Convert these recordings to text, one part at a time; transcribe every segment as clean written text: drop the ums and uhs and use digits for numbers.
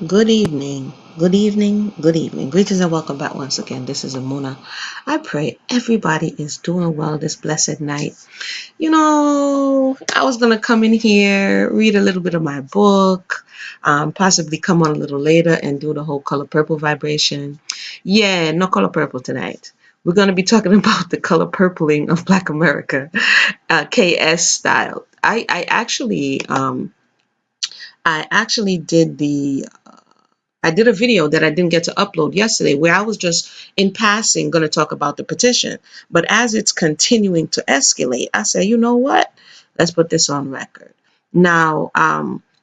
Good evening, good evening, good evening. Greetings and welcome back once again. This is Amuna. I pray everybody is doing well this blessed night. I was going to come in here, read a little bit of my book, possibly come on a little later and do the whole color purple vibration. Yeah, no color purple tonight. We're going to be talking about the color purpling of Black America, KS style. I actually did a video that I didn't get to upload yesterday where I was just in passing going to talk about the petition. But as it's continuing to escalate, I say, you know what? Let's put this on record. Now,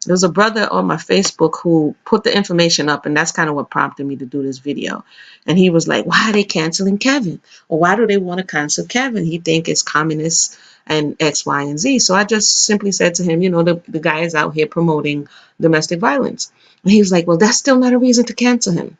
there's a brother on my Facebook who put the information up, and that's kind of what prompted me to do this video. And he was like, why are they canceling Kevin? Or why do they want to cancel Kevin? He think it's communist and X, Y, and Z. So I just simply said to him, the guy is out here promoting domestic violence. And he was like, well, that's still not a reason to cancel him.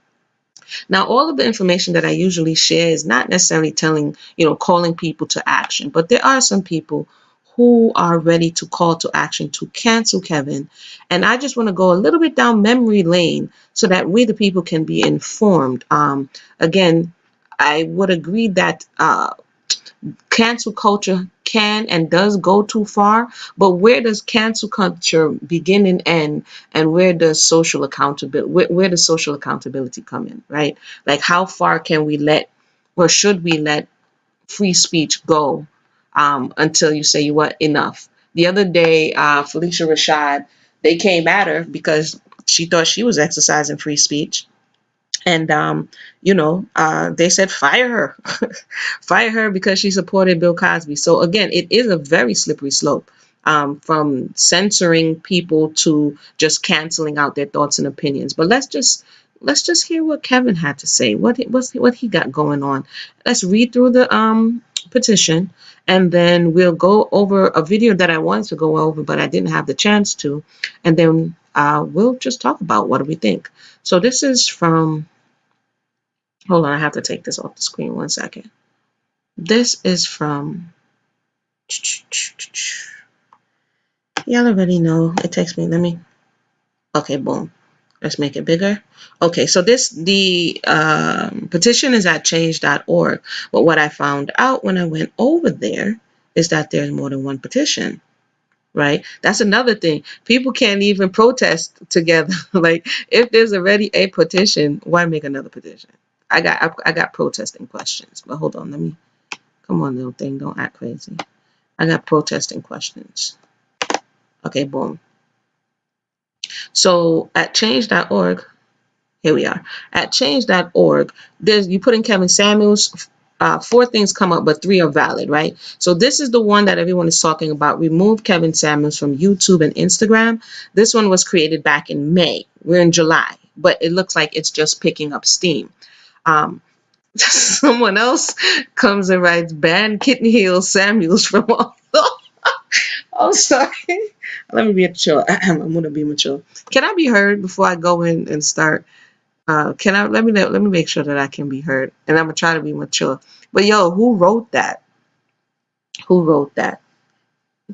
Now, all of the information that I usually share is not necessarily calling people to action, but there are some people who are ready to call to action to cancel Kevin. And I just want to go a little bit down memory lane so that we, the people, can be informed. Again, I would agree that cancel culture can and does go too far, but where does cancel culture begin and end, and where does social accountability where does social accountability come in, right? Like, how far can we let, or should we let, free speech go until you say, what, enough? The other day, Felicia Rashad, they came at her because she thought she was exercising free speech. And, they said, fire her, fire her because she supported Bill Cosby. So again, it is a very slippery slope, from censoring people to just canceling out their thoughts and opinions. But let's just hear what Kevin had to say, what he got going on. Let's read through the petition, and then we'll go over a video that I wanted to go over, but I didn't have the chance to. And then we'll just talk about what do we think. So this is from, hold on, I have to take this off the screen 1 second. This is from, y'all already know, it takes me, okay, boom. Let's make it bigger. Okay, so the petition is at change.org. But what I found out when I went over there is that there's more than one petition, right? That's another thing. People can't even protest together. Like, if there's already a petition, why make another petition? I got protesting questions. But hold on, come on, little thing, don't act crazy. I got protesting questions. Okay, boom. So at change.org, here we are. At change.org, you put in Kevin Samuels, 4 things come up, but 3 are valid, right? So this is the one that everyone is talking about. Remove Kevin Samuels from YouTube and Instagram. This one was created back in May. We're in July, but it looks like it's just picking up steam. Someone else comes and writes, ban Kitten Heel Samuels from all. I'm sorry. Let me be mature. I'm gonna be mature. Can I be heard before I go in and start? Can I let me make sure that I can be heard, and I'm gonna try to be mature. But yo, who wrote that? Who wrote that?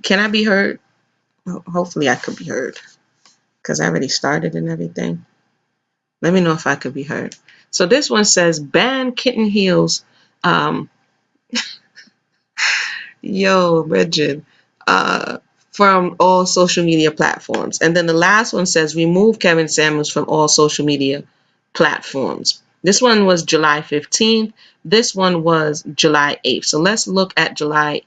Can I be heard? Hopefully, I could be heard because I already started and everything. Let me know if I could be heard. So this one says ban kitten heels. Yo, Bridget, from all social media platforms. And then the last one says remove Kevin Samuels from all social media platforms. This one was July 15th. This one was July 8th. So let's look at July,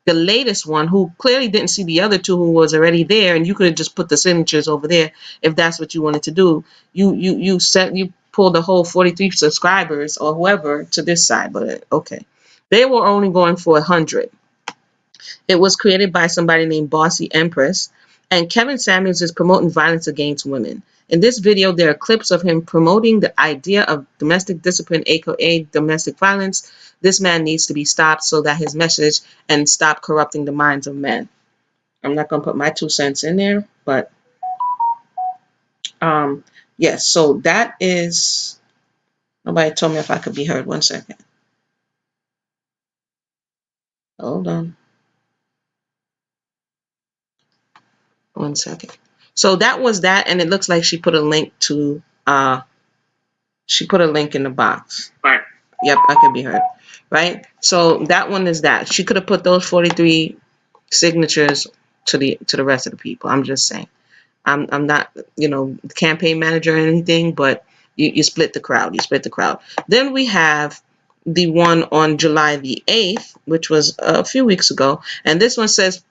the latest one, who clearly didn't see the other 2 who was already there, and you could have just put the signatures over there if that's what you wanted to do. You pulled the whole 43 subscribers or whoever to this side, but okay. They were only going for 100. It was created by somebody named Bossy Empress, and Kevin Samuels is promoting violence against women. In this video, there are clips of him promoting the idea of domestic discipline, aka domestic violence. This man needs to be stopped so that his message and stop corrupting the minds of men. I'm not going to put my 2 cents in there, but yes, so that is, nobody told me if I could be heard. 1 second. Hold on. 1 second. So that was that, and it looks like she put a link to she put a link in the box. Right. Yep, I can be heard. Right? So that one is that. She could have put those 43 signatures to the rest of the people. I'm just saying. I'm not, campaign manager or anything, but you split the crowd. You split the crowd. Then we have the one on July the 8th, which was a few weeks ago. And this one says,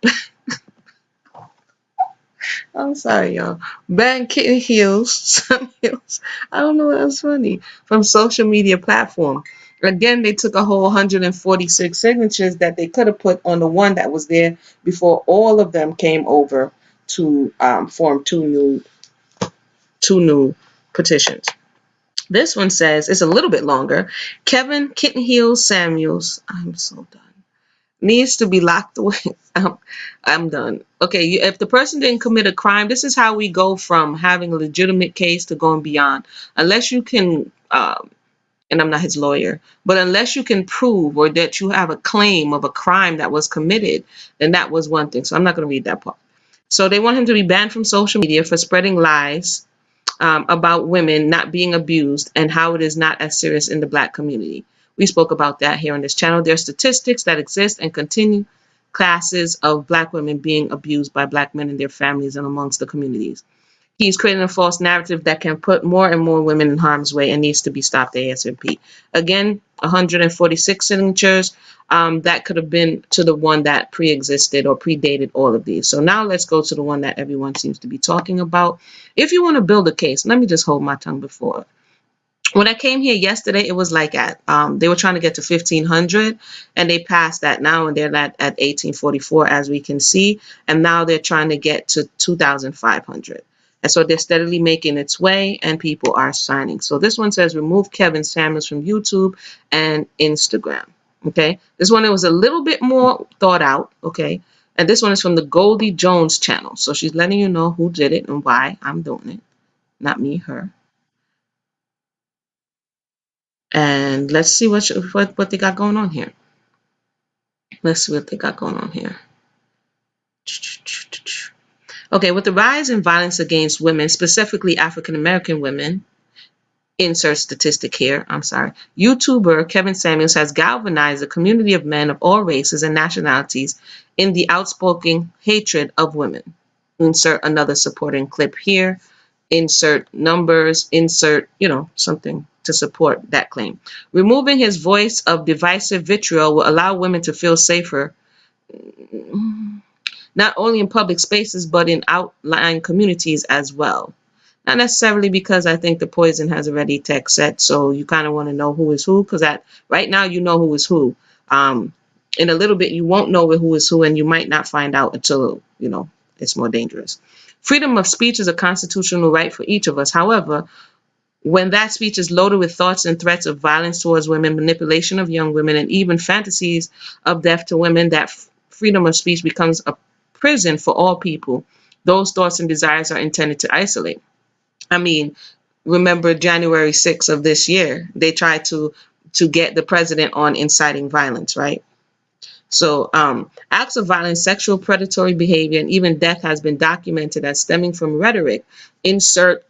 I'm sorry, y'all. Ban kitten heels, some heels. I don't know what else funny. From social media platform. Again, they took a whole 146 signatures that they could have put on the one that was there before all of them came over to form two new petitions. This one says, it's a little bit longer. Kevin Kitten Heels Samuels. I'm so done. Needs to be locked away. I'm done. Okay, if the person didn't commit a crime, this is how we go from having a legitimate case to going beyond. Unless you can, and I'm not his lawyer, but unless you can prove or that you have a claim of a crime that was committed, then that was one thing. So I'm not going to read that part. So they want him to be banned from social media for spreading lies about women not being abused and how it is not as serious in the Black community. We spoke about that here on this channel. There are statistics that exist and continue classes of Black women being abused by Black men and their families and amongst the communities. He's creating a false narrative that can put more and more women in harm's way and needs to be stopped ASAP. Again, 146 signatures. That could have been to the one that pre-existed or predated all of these. So now let's go to the one that everyone seems to be talking about. If you want to build a case, let me just hold my tongue before. When I came here yesterday, it was like they were trying to get to 1,500 and they passed that now, and they're at 1,844 as we can see. And now they're trying to get to 2,500. And so they're steadily making its way and people are signing. So this one says remove Kevin Samuels from YouTube and Instagram. Okay. This one, it was a little bit more thought out. Okay. And this one is from the Goldie Jones channel. So she's letting you know who did it and why I'm doing it. Not me, her. And let's see what they got going on here. Let's see what they got going on here. Okay, with the rise in violence against women, specifically African American women, insert statistic here, I'm sorry, YouTuber Kevin Samuels has galvanized a community of men of all races and nationalities in the outspoken hatred of women. Insert another supporting clip here. Insert numbers, insert, something to support that claim. Removing his voice of divisive vitriol will allow women to feel safer, not only in public spaces, but in outlying communities as well. Not necessarily because I think the poison has already text set, so you kind of want to know who is who, because right now you know who is who. In a little bit, you won't know who is who, and you might not find out until, it's more dangerous. Freedom of speech is a constitutional right for each of us. However, when that speech is loaded with thoughts and threats of violence towards women, manipulation of young women, and even fantasies of death to women, that freedom of speech becomes a prison for all people. Those thoughts and desires are intended to isolate. I mean, remember January 6th of this year, they tried to get the president on inciting violence, right? So acts of violence, sexual predatory behavior, and even death has been documented as stemming from rhetoric. Insert,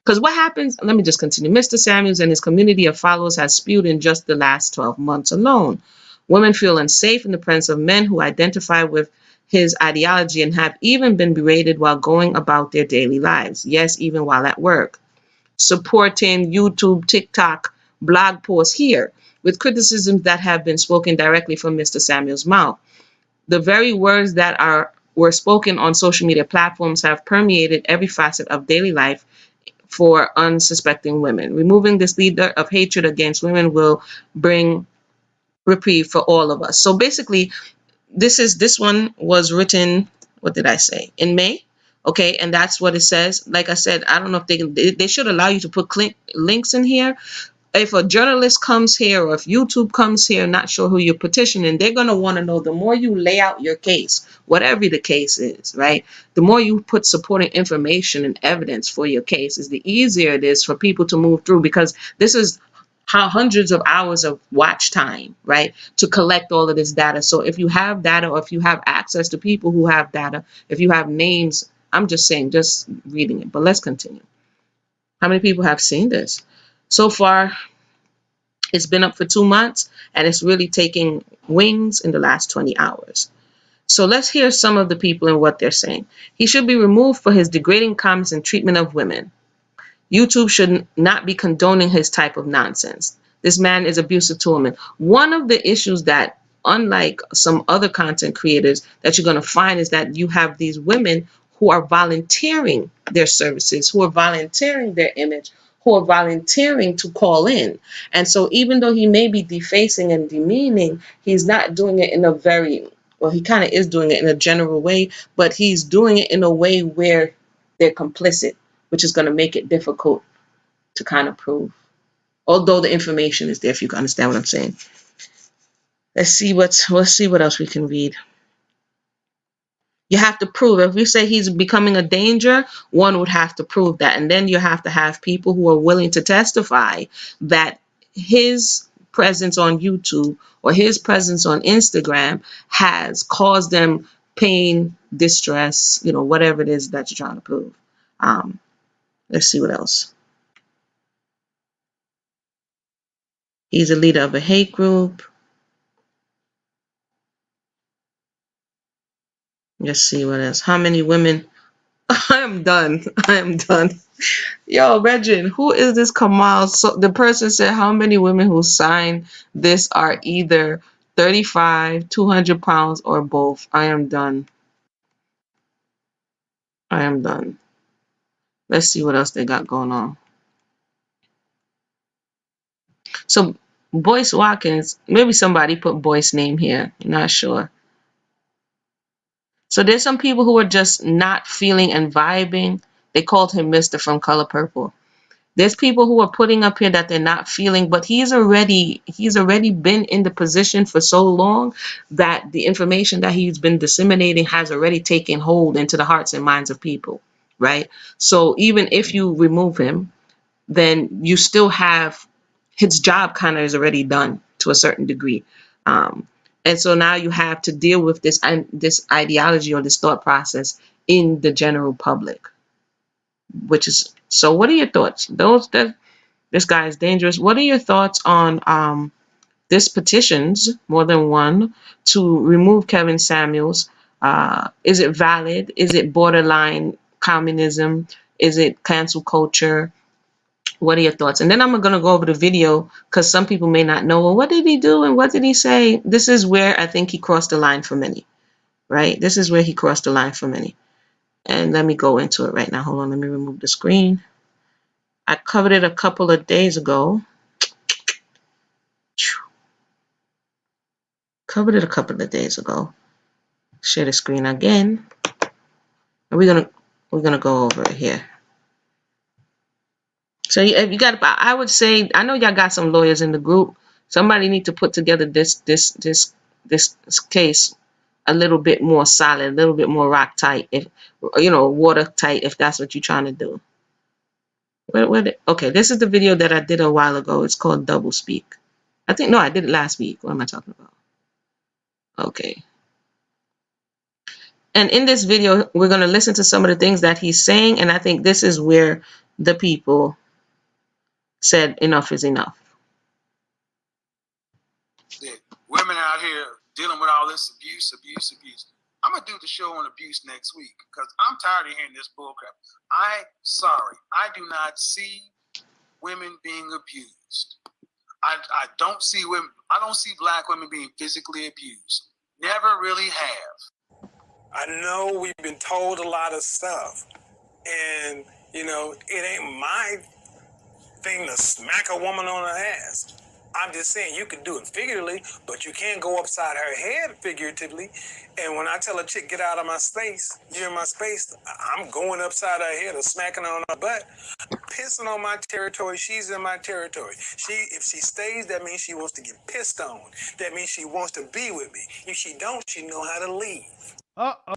because what happens, let me just continue. Mr. Samuels and his community of followers has spewed in just the last 12 months alone. Women feel unsafe in the presence of men who identify with his ideology and have even been berated while going about their daily lives. Yes, even while at work. Supporting YouTube, TikTok, blog posts here with criticisms that have been spoken directly from Mr. Samuels' mouth. The very words that were spoken on social media platforms have permeated every facet of daily life for unsuspecting women. Removing this leader of hatred against women will bring reprieve for all of us. So basically, this one was written, what did I say, in May? Okay, and that's what it says. Like I said, I don't know if they should allow you to put links in here. If a journalist comes here or if YouTube comes here, not sure who you're petitioning, they're going to want to know, the more you lay out your case, whatever the case is, right? The more you put supporting information and evidence for your case, is the easier it is for people to move through, because this is how hundreds of hours of watch time, right, to collect all of this data. So if you have data, or if you have access to people who have data, if you have names I'm just saying, just reading it. But let's continue. How many people have seen this? So far, it's been up for 2 months, and it's really taking wings in the last 20 hours. So let's hear some of the people and what they're saying. He should be removed for his degrading comments and treatment of women. YouTube should not be condoning his type of nonsense. This man is abusive to women. One of the issues that, unlike some other content creators, that you're going to find is that you have these women who are volunteering their services, who are volunteering their image, who are volunteering to call in. And so even though he may be defacing and demeaning, he's not doing it in a very, well, he kind of is doing it in a general way, but he's doing it in a way where they're complicit, which is going to make it difficult to kind of prove. Although the information is there, if you can understand what I'm saying. Let's see what else we can read. You have to prove. If you say he's becoming a danger, one would have to prove that. And then you have to have people who are willing to testify that his presence on YouTube or his presence on Instagram has caused them pain, distress, whatever it is that you're trying to prove. Let's see what else. He's a leader of a hate group. Let's see what else. How many women? I am done. I am done. Yo, Regin, who is this Kamal? So the person said how many women who signed this are either 35, 200 pounds, or both. I am done. I am done. Let's see what else they got going on. So Boyce Watkins, maybe somebody put Boyce's name here. Not sure. So there's some people who are just not feeling and vibing. They called him Mr. from Color Purple. There's people who are putting up here that they're not feeling, but he's already been in the position for so long that the information that he's been disseminating has already taken hold into the hearts and minds of people, right? So even if you remove him, then you still have his job kind of is already done to a certain degree. And so now you have to deal with this ideology or this thought process in the general public, which is, so what are your thoughts? This guy is dangerous. What are your thoughts on this petitions, more than one, to remove Kevin Samuels? Is it valid? Is it borderline communism? Is it cancel culture? What are your thoughts? And then I'm going to go over the video because some people may not know, well, what did he do and what did he say? This is where I think he crossed the line for many, right? This is where he crossed the line for many. And let me go into it right now. Hold on, let me remove the screen. I covered it a couple of days ago. Share the screen again. And we're gonna go over it here. So if you got, I would say, I know y'all got some lawyers in the group. Somebody need to put together this case a little bit more solid, a little bit more rock tight, if watertight, if that's what you're trying to do. Okay, this is the video that I did a while ago. It's called Double Speak. I did it last week. What am I talking about? Okay. And in this video, we're going to listen to some of the things that he's saying. And I think this is where the people said enough is enough. Women out here dealing with all this abuse. I'm going to do the show on abuse next week because I'm tired of hearing this bullcrap. I'm sorry. I do not see women being abused. I don't see women. I don't see black women being physically abused. Never really have. I know we've been told a lot of stuff, and it ain't my thing to smack a woman on her ass. I'm just saying you can do it figuratively, but you can't go upside her head figuratively. And when I tell a chick, get out of my space, you're in my space, I'm going upside her head or smacking her on her butt. Pissing on my territory, she's in my territory. If she stays, that means she wants to get pissed on. That means she wants to be with me. If she don't, she know how to leave. Uh-oh.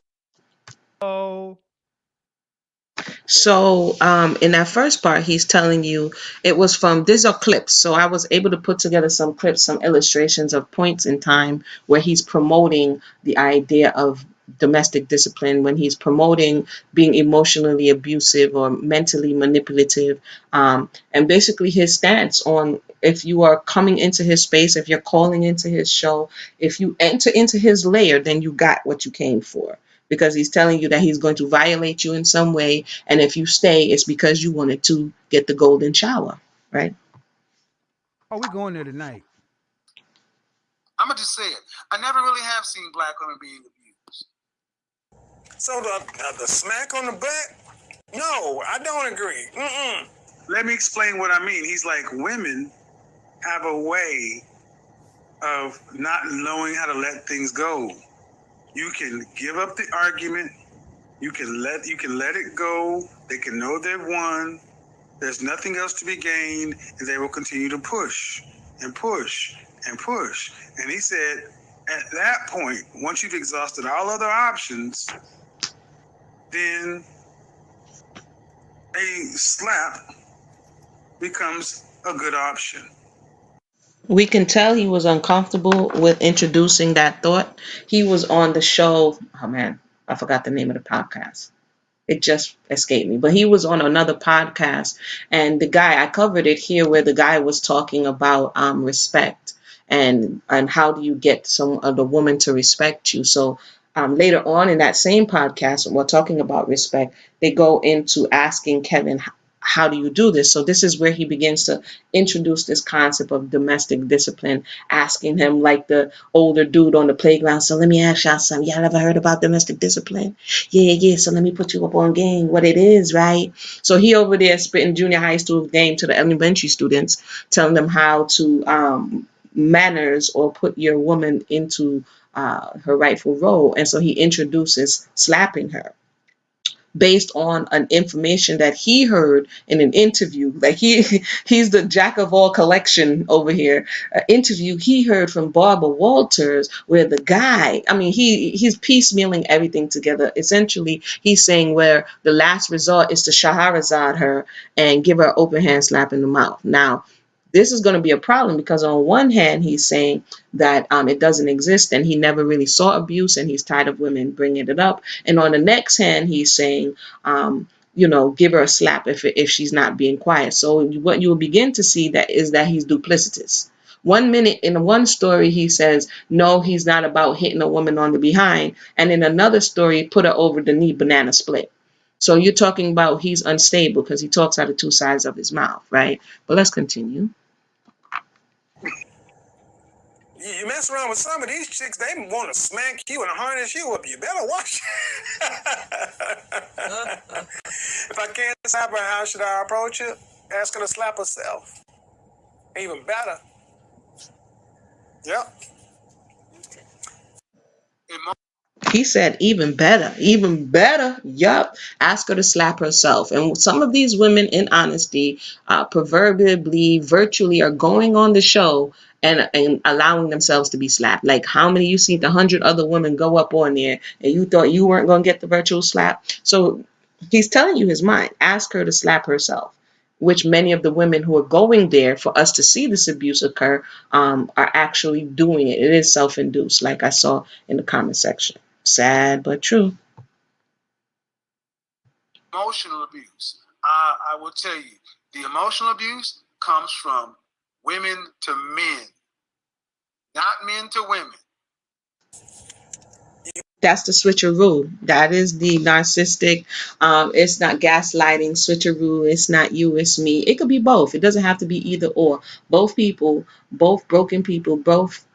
So in that first part, he's telling you it was from, these are clips. So I was able to put together some clips, some illustrations of points in time where he's promoting the idea of domestic discipline, when he's promoting being emotionally abusive or mentally manipulative, and basically his stance on, if you are coming into his space, if you're calling into his show, if you enter into his lair, then you got what you came for, because he's telling you that he's going to violate you in some way, and if you stay, it's because you wanted to get the golden shower, right? Oh, we going there tonight. I'm gonna just say it. I never really have seen black women being abused. So the smack on the back? No, I don't agree. Let me explain what I mean. He's like, women have a way of not knowing how to let things go. You can give up the argument. You can let it go. They can know they've won. There's nothing else to be gained, and they will continue to push and push and push. And he said, at that point, once you've exhausted all other options, then a slap becomes a good option. We can tell he was uncomfortable with introducing that thought. He was on the show. Oh man, I forgot the name of the podcast. It just escaped me. But he was on another podcast, and the guy, I covered it here, where the guy was talking about respect and how do you get some of the woman to respect you. So later on in that same podcast, when we're talking about respect, they go into asking Kevin, how do you do this? So this is where he begins to introduce this concept of domestic discipline, asking him like the older dude on the playground. So let me ask y'all something. Y'all ever heard about domestic discipline? Yeah. So let me put you up on game, what it is, right? So he over there spitting junior high school game to the elementary students, telling them how to manners or put your woman into her rightful role. And so he introduces slapping her, based on an information that he heard in an interview. Like he's the jack of all collection over here. An interview he heard from Barbara Walters, where the guy, I mean, he's piecemealing everything together. Essentially, he's saying where the last resort is to Shahrazad her and give her an open hand slap in the mouth. Now, this is going to be a problem, because on one hand, he's saying that it doesn't exist and he never really saw abuse and he's tired of women bringing it up. And on the next hand, he's saying, give her a slap if she's not being quiet. So what you will begin to see that is that he's duplicitous. 1 minute in one story, he says, no, he's not about hitting a woman on the behind. And in another story, put her over the knee, banana split. So you're talking about he's unstable because he talks out of two sides of his mouth, right? But let's continue. You mess around with some of these chicks, they want to smack you and harness you up. You better watch. If I can't slap her, how should I approach her? Ask her to slap herself. Even better. Yep. He said, even better. Yup. Ask her to slap herself. And some of these women, in honesty, proverbially, virtually are going on the show and allowing themselves to be slapped. Like, how many you seen 100 other women go up on there and you thought you weren't going to get the virtual slap? So he's telling you his mind. Ask her to slap herself, which many of the women who are going there for us to see this abuse occur are actually doing it. It is self-induced, like I saw in the comment section. Sad but true. Emotional abuse. I will tell you, the emotional abuse comes from women to men, not men to women. That's the switcheroo. That is the narcissistic. It's not gaslighting, switcheroo. It's not you, it's me. It could be both. It doesn't have to be either or. Both people, both broken people, both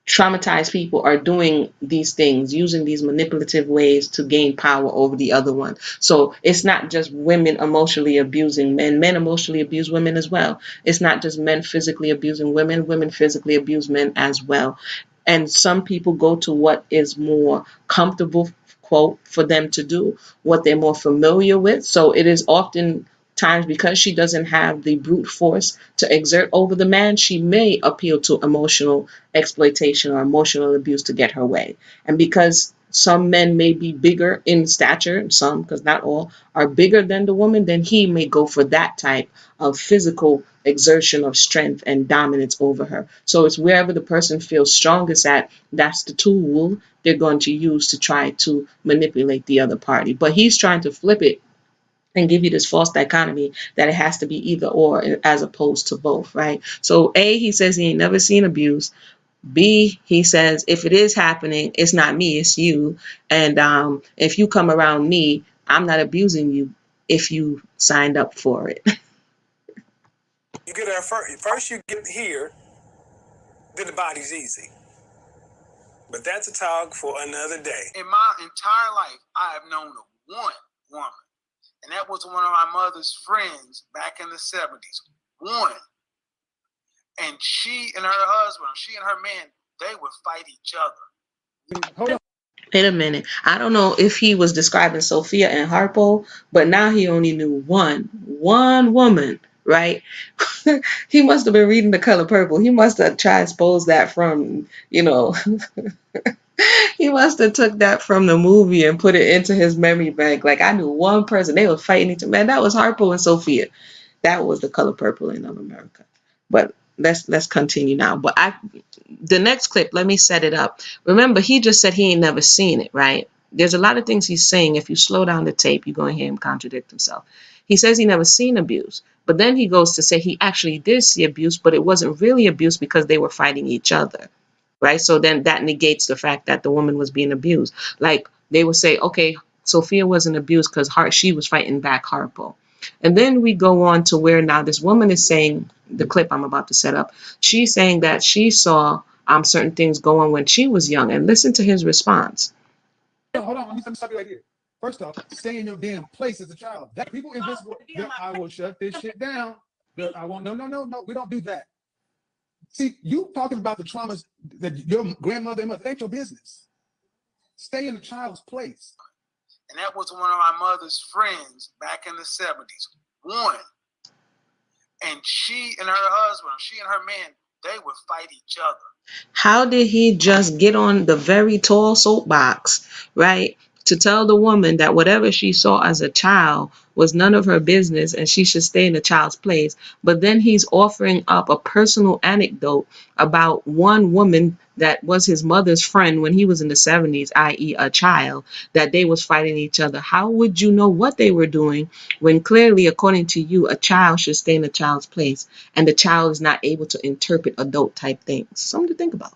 traumatized people are doing these things, using these manipulative ways to gain power over the other one. So it's not just women emotionally abusing men. Men emotionally abuse women as well. It's not just men physically abusing women. Women physically abuse men as well. And some people go to what is more comfortable, quote, for them to do, what they're more familiar with. So it is often times, because she doesn't have the brute force to exert over the man, she may appeal to emotional exploitation or emotional abuse to get her way. And because some men may be bigger in stature, some, because not all, are bigger than the woman, then he may go for that type of physical exertion of strength and dominance over her. So it's wherever the person feels strongest at, that's the tool they're going to use to try to manipulate the other party. But he's trying to flip it and give you this false dichotomy that it has to be either or as opposed to both, right? So A, he says he ain't never seen abuse. B, he says if it is happening, it's not me, it's you. And if you come around me, I'm not abusing you if you signed up for it. You get there first you get here, then the body's easy. But that's a talk for another day. In my entire life, I have known of one woman, and that was one of my mother's friends back in the 70s. One. And she and her husband, she and her man, they would fight each other. Hold on. Wait a minute. I don't know if he was describing Sophia and Harpo, but now he only knew one woman, right? He must have been reading The Color Purple. He must have transposed that from, he must have took that from the movie and put it into his memory bank. Like, I knew one person. They were fighting each other. Man, that was Harpo and Sophia. That was The Color Purple in of America. But let's continue now. But the next clip, let me set it up. Remember, he just said he ain't never seen it, right? There's a lot of things he's saying. If you slow down the tape, you're going to hear him contradict himself. He says he never seen abuse, but then he goes to say he actually did see abuse, but it wasn't really abuse because they were fighting each other, right? So then that negates the fact that the woman was being abused. Like, they would say, okay, Sophia wasn't abused because she was fighting back Harpo. And then we go on to where now this woman is saying, the clip I'm about to set up, she's saying that she saw certain things go on when she was young. And listen to his response. Hold on. Let me stop you right here. First off, stay in your damn place as a child. That people invisible. I will shut this shit down. I won't. No. We don't do that. See, you talking about the traumas that your grandmother and mother, ain't your business. Stay in the child's place. And that was one of my mother's friends back in the 70s. One. And she and her husband, she and her man, they would fight each other. How did he just get on the very tall soapbox, right, to tell the woman that whatever she saw as a child was none of her business and she should stay in the child's place? But then he's offering up a personal anecdote about one woman that was his mother's friend when he was in the 70s, i.e. a child, that they was fighting each other. How would you know what they were doing when clearly, according to you, a child should stay in a child's place and the child is not able to interpret adult type things? Something to think about.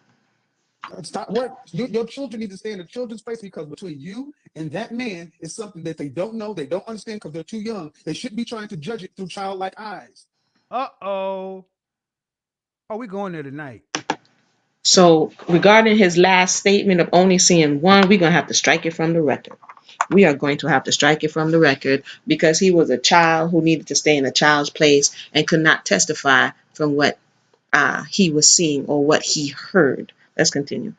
Stop work. Your children need to stay in the children's place, because between you and that man is something that they don't know, they don't understand because they're too young. They shouldn't be trying to judge it through childlike eyes. Uh-oh. Oh, we going there tonight. So regarding his last statement of only seeing one, we're going to have to strike it from the record. We are going to have to strike it from the record because he was a child who needed to stay in a child's place and could not testify from what he was seeing or what he heard. Let's continue.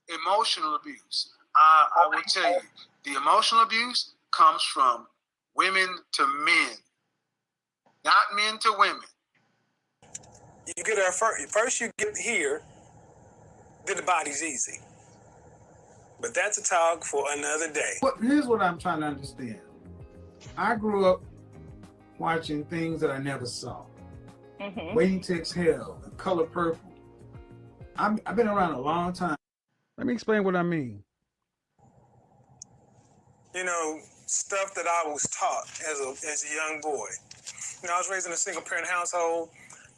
Emotional abuse. I will tell you, the emotional abuse comes from women to men, not men to women. You get there first you get here, then the body's easy. But that's a talk for another day. But here's what I'm trying to understand. I grew up watching things that I never saw. Waiting to Exhale, The Color Purple. I've been around a long time. Let me explain what I mean. Stuff that I was taught as a young boy. I was raised in a single parent household.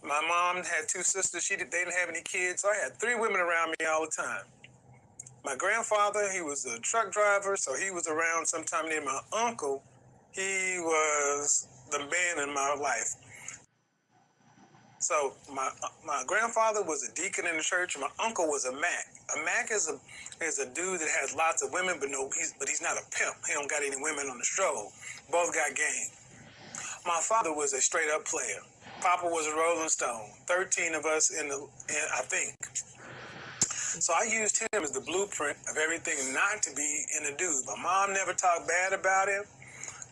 My mom had two sisters. They didn't have any kids. So I had three women around me all the time. My grandfather, he was a truck driver, so he was around sometime near my uncle. He was the man in my life. So my grandfather was a deacon in the church. My uncle was a Mac. A Mac is a dude that has lots of women, but he's not a pimp. He don't got any women on the stroll. Both got game. My father was a straight up player. Papa was a Rolling Stone. 13 of us I think. So I used him as the blueprint of everything not to be in a dude. My mom never talked bad about him,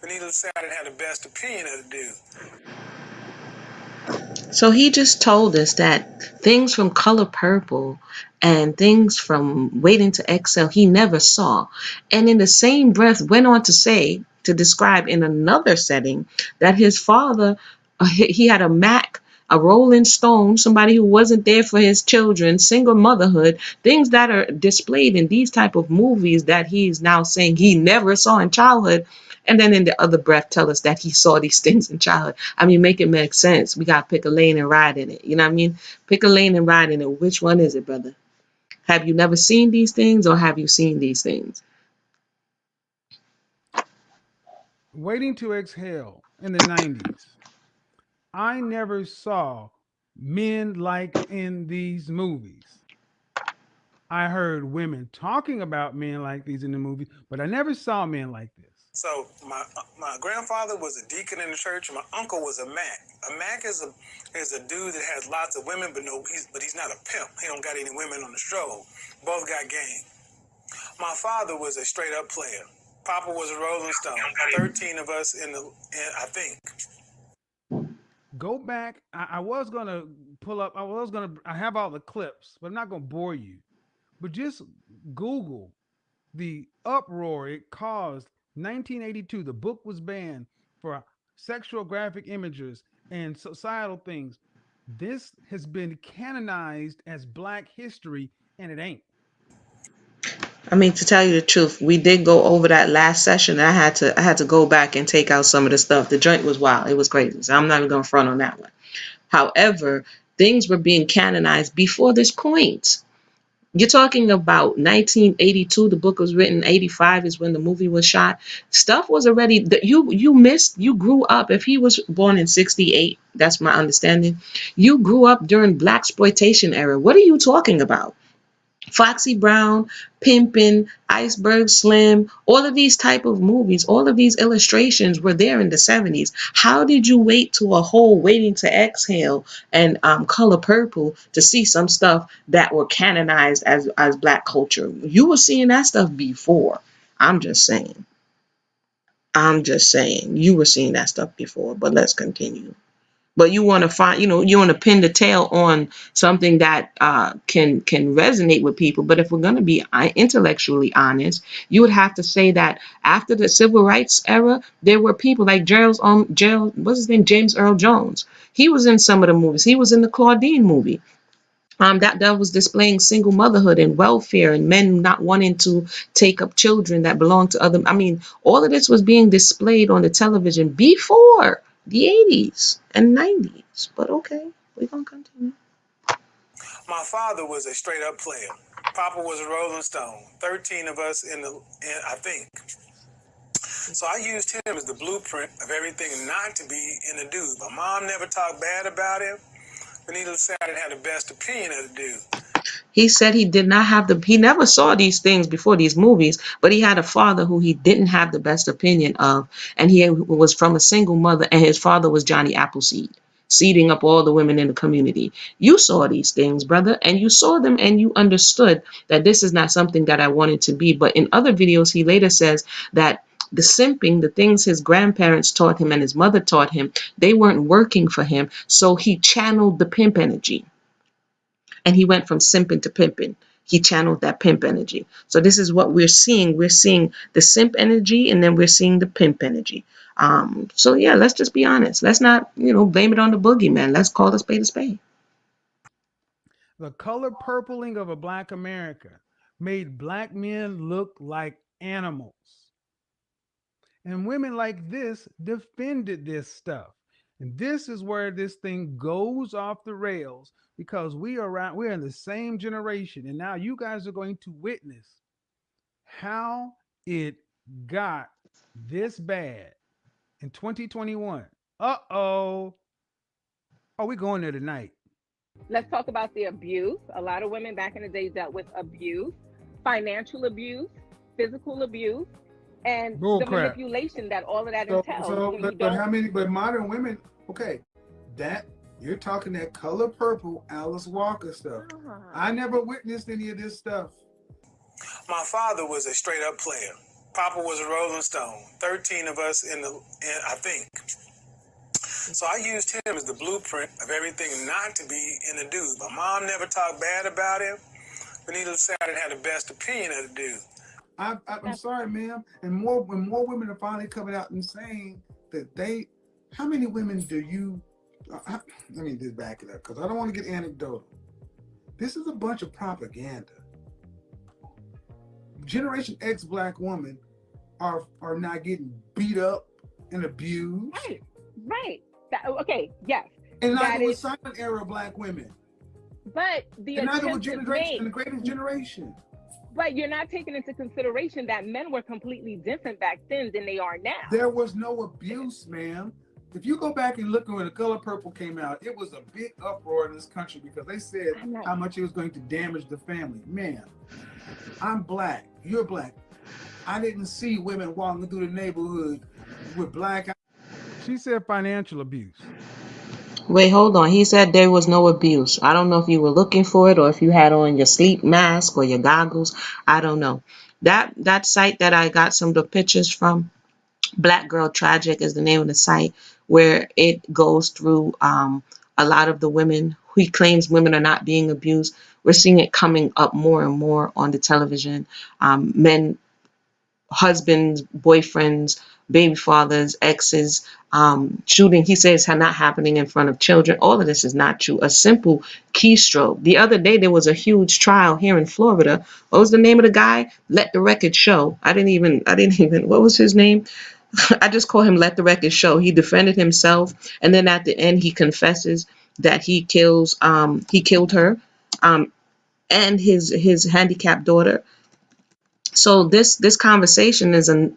but needless to say, I didn't have the best opinion of the dude. So he just told us that things from Color Purple and things from Waiting to Exhale he never saw. And in the same breath went on to say to describe in another setting that his father, he had a Mac, a Rolling Stone, somebody who wasn't there for his children, single motherhood, things that are displayed in these type of movies that he's now saying he never saw in childhood. And then in the other breath tell us that he saw these things in childhood. I mean, make it make sense. We got to pick a lane and ride in it. You know what I mean? Pick a lane and ride in it. Which one is it, brother? Have you never seen these things, or have you seen these things? Waiting to Exhale in the 90s. I never saw men like in these movies. I heard women talking about men like these in the movie, but I never saw men like this. So my grandfather was a deacon in the church. My uncle was a Mac. A Mac is a dude that has lots of women, but he's not a pimp. He don't got any women on the stroll. Both got game. My father was a straight up player. Papa was a Rolling Stone. 13 of us I think. Go back. I was gonna pull up. I have all the clips, but I'm not gonna bore you. But just Google the uproar it caused. 1982, the book was banned for sexual graphic images and societal things. This has been canonized as Black history, and it ain't. I mean, to tell you the truth, we did go over that last session. I had to go back and take out some of the stuff. The joint was wild. It was crazy. So I'm not even going to front on that one. However, things were being canonized before this point. You're talking about 1982. The book was written. 85 is when the movie was shot. Stuff was already that you grew up. If he was born in 68, that's my understanding. You grew up during blaxploitation era. What are you talking about? Foxy Brown, Pimpin', Iceberg Slim, all of these type of movies, all of these illustrations were there in the 70s. How did you wait to a whole Waiting to Exhale and Color Purple to see some stuff that were canonized as Black culture? You were seeing that stuff before. I'm just saying. You were seeing that stuff before, but let's continue. But you want to find, you want to pin the tail on something that can resonate with people. But if we're going to be intellectually honest, you would have to say that after the civil rights era, there were people like what's his name, James Earl Jones. He was in some of the movies. He was in the Claudine movie. That was displaying single motherhood and welfare and men not wanting to take up children that belong to other. I mean, all of this was being displayed on the television before the 80s and 90s. But okay, we're going to continue. My father was a straight up player. Papa was a Rolling Stone. 13 of us I think. So I used him as the blueprint of everything not to be in a dude. My mom never talked bad about him. But needless to say, I didn't have the best opinion of the dude. He said he did not have he never saw these things before these movies, but he had a father who he didn't have the best opinion of. And he was from a single mother, and his father was Johnny Appleseed, seeding up all the women in the community. You saw these things, brother, and you saw them and you understood that this is not something that I wanted to be. But in other videos, he later says that the simping, the things his grandparents taught him and his mother taught him, they weren't working for him. So he channeled the pimp energy. And he went from simping to pimping. He channeled that pimp energy. So this is what we're seeing. We're seeing the simp energy, and then we're seeing the pimp energy. So yeah, let's just be honest. Let's not, blame it on the boogeyman. Let's call a spade a spade. The color purpling of a Black America made Black men look like animals. And women like this defended this stuff. And this is where this thing goes off the rails, because we're in the same generation. And now you guys are going to witness how it got this bad in 2021. Uh-oh. Are we going there tonight? Let's talk about the abuse. A lot of women back in the day dealt with abuse, financial abuse, physical abuse, and the manipulation that all of that entails. But modern women, okay, that you're talking that Color Purple, Alice Walker stuff. I never witnessed any of this stuff. My father was a straight up player. Papa was a Rolling Stone. 13 of us I think. So I used him as the blueprint of everything not to be in a dude. My mom never talked bad about him. But needless to say, I didn't have the best opinion of the dude. I'm sorry, ma'am. And when more women are finally coming out and saying that how many women do you? Let me just back it up because I don't want to get anecdotal. This is a bunch of propaganda. Generation X Black women are not getting beat up and abused. Right. Okay. Yes. And neither was silent era Black women. But the neither was the greatest generation. But you're not taking into consideration that men were completely different back then than they are now. There was no abuse, ma'am. If you go back and look when The Color Purple came out, it was a big uproar in this country because they said how much it was going to damage the family. Ma'am, I'm Black. You're Black. I didn't see women walking through the neighborhood with black eyes. She said financial abuse. Wait, hold on. He said there was no abuse. I don't know if you were looking for it or if you had on your sleep mask or your goggles. I don't know. That site that I got some of the pictures from, Black Girl Tragic is the name of the site, where it goes through a lot of the women. He claims women are not being abused. We're seeing it coming up more and more on the television. Men, husbands, boyfriends, baby fathers, exes, shooting. He says not happening in front of children. All of this is not true. A simple keystroke. The other day there was a huge trial here in Florida. What was the name of the guy? Let the Record Show. I didn't even. What was his name? I just call him Let the Record Show. He defended himself, and then at the end he confesses that he killed her, and his handicapped daughter. So this conversation isn't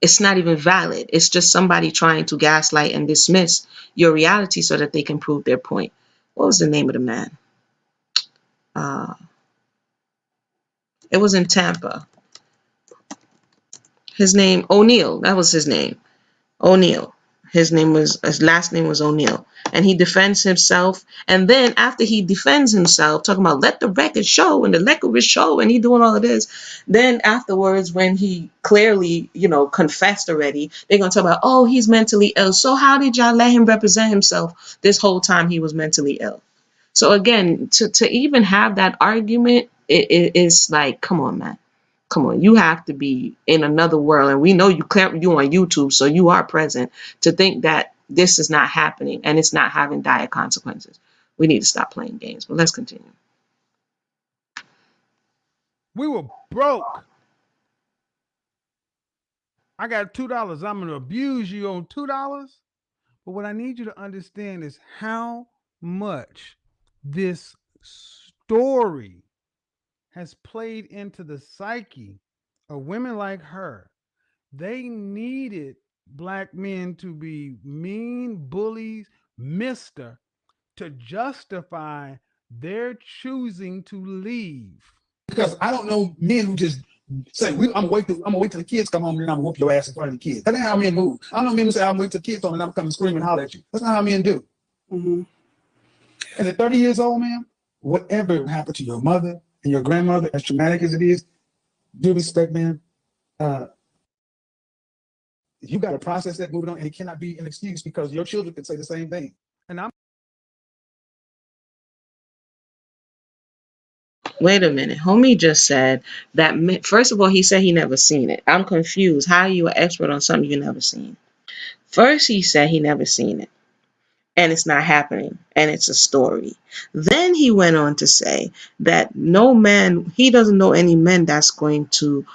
it's not even valid. It's just somebody trying to gaslight and dismiss your reality so that they can prove their point. What was the name of the man? It was in Tampa. His name, O'Neill. That was his name. O'Neill. His last name was O'Neill. And he defends himself. And then after he defends himself, talking about let the record show and the licorice show, and he doing all of this. Then afterwards, when he clearly, confessed already, they're going to talk about, oh, he's mentally ill. So how did y'all let him represent himself this whole time he was mentally ill? So again, to even have that argument, it's like, come on, man. Come on, you have to be in another world, and we know you on YouTube, so you are present to think that this is not happening and it's not having dire consequences. We need to stop playing games, but let's continue. We were broke. I got $2. I'm going to abuse you on $2. But what I need you to understand is how much this story has played into the psyche of women like her. They needed Black men to be mean bullies, mister, to justify their choosing to leave. Because I don't know men who just say, I'm gonna wait till the kids come home and then I'm gonna whoop your ass in front of the kids. That's not how men move. I don't know men who say, I'm gonna wait till the kids come and I'm coming screaming and holler at you. That's not how men do. Mm-hmm. And at 30 years old, man, whatever happened to your mother and your grandmother, as traumatic as it is, due respect, man, you got to process that, moving on, and it cannot be an excuse because your children can say the same thing. And Wait a minute. Homie just said that, first of all, he said he never seen it. I'm confused. How are you an expert on something you never seen? First, he said he never seen it. And it's not happening, and it's a story. Then he went on to say that no man, he doesn't know any men that's going to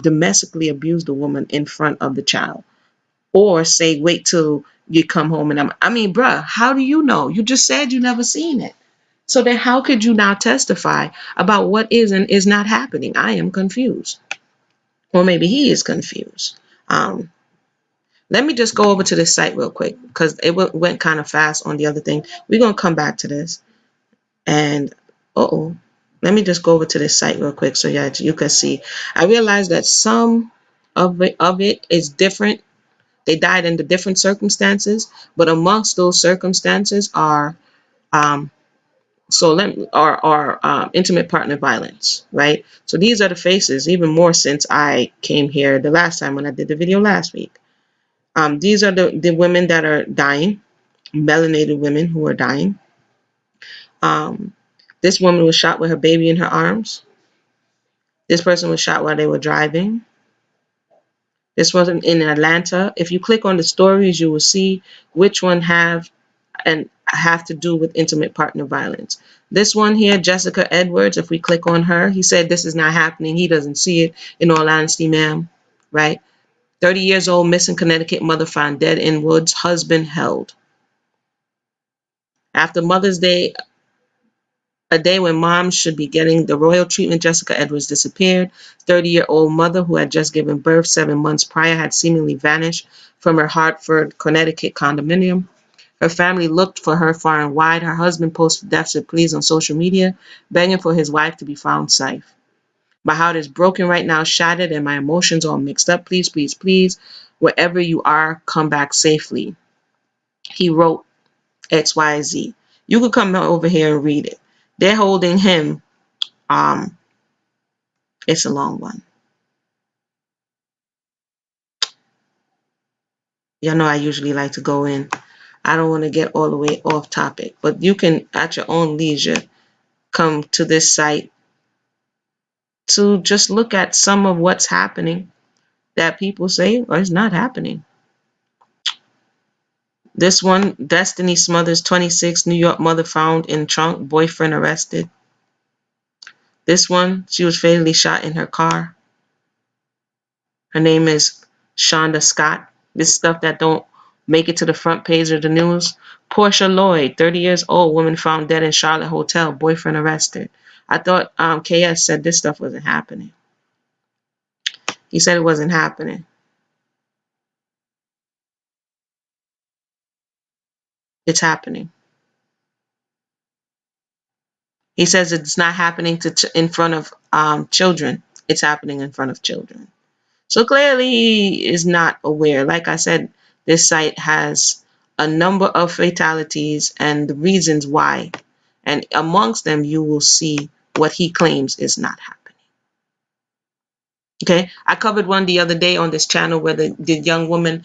domestically abuse the woman in front of the child, or say, wait till you come home. And bruh, how do you know? You just said you never seen it. So then how could you now testify about what is and is not happening? I am confused. Or maybe he is confused. Let me just go over to this site real quick because it went kind of fast on the other thing. We're going to come back to this. And, let me just go over to this site real quick so you can see. I realized that some of it is different. They died under different circumstances, but amongst those circumstances are intimate partner violence, right? So these are the faces, even more since I came here the last time when I did the video last week. These are the women that are dying, melanated women who are dying. This woman was shot with her baby in her arms. This person was shot while they were driving. This wasn't in Atlanta. If you click on the stories, you will see which one have to do with intimate partner violence. This one here, Jessica Edwards, if we click on her, he said this is not happening. He doesn't see it, in all honesty, ma'am, right? 30 years old, missing Connecticut mother found dead in woods, husband held. After Mother's Day, a day when moms should be getting the royal treatment, Jessica Edwards disappeared. 30-year-old mother who had just given birth 7 months prior had seemingly vanished from her Hartford, Connecticut condominium. Her family looked for her far and wide. Her husband posted desperate pleas on social media, begging for his wife to be found safe. My heart is broken right now, shattered, and my emotions all mixed up. Please, please, please, wherever you are, come back safely. He wrote XYZ. You could come over here and read it. They're holding him. It's a long one. Y'all know I usually like to go in. I don't want to get all the way off topic, but you can, at your own leisure, come to this site to just look at some of what's happening that people say, well, it's not happening. This one, Destiny Smothers, 26, New York mother found in trunk, boyfriend arrested. This one, she was fatally shot in her car. Her name is Shonda Scott. This stuff that don't make it to the front page of the news. Portia Lloyd, 30 years old, woman found dead in Charlotte hotel, boyfriend arrested. I thought KS said this stuff wasn't happening. He said it wasn't happening. It's happening. He says it's not happening in front of children. It's happening in front of children. So clearly he is not aware. Like I said, this site has a number of fatalities and the reasons why. And amongst them, you will see what he claims is not happening. Okay, I covered one the other day on this channel where the young woman,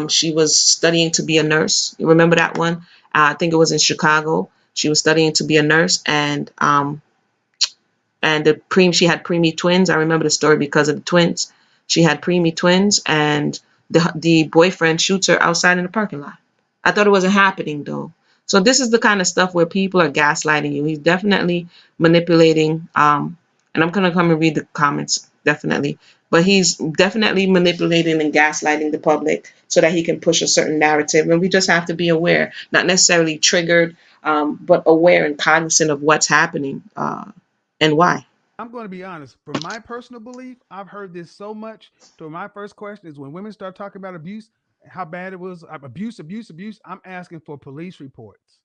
she was studying to be a nurse. You remember that one? I think it was in Chicago. She was studying to be a nurse, and she had preemie twins. I remember the story because of the twins. She had preemie twins, and the boyfriend shoots her outside in the parking lot. I thought it wasn't happening though. So this is the kind of stuff where people are gaslighting you. He's definitely manipulating. And I'm gonna come and read the comments definitely. But he's definitely manipulating and gaslighting the public so that he can push a certain narrative. And we just have to be aware, not necessarily triggered, but aware and cognizant of what's happening and why. I'm going to be honest. From my personal belief, I've heard this so much. So my first question is when women start talking about abuse, how bad it was, abuse, abuse, abuse, I'm asking for police reports.